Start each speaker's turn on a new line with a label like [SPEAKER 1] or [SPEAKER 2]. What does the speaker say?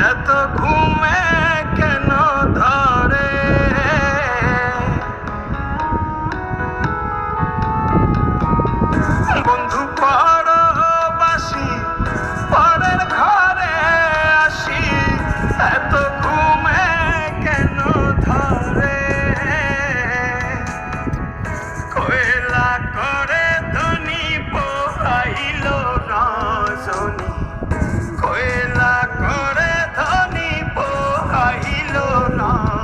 [SPEAKER 1] এত ঘুমে কেন ধরে বন্ধু পরবাসী পরের ঘরে আসি এত ঘুমে কেন ধরে কয়লা করে ধনী পোহাইল রজনী কয়লা করে ধনী পোহাইল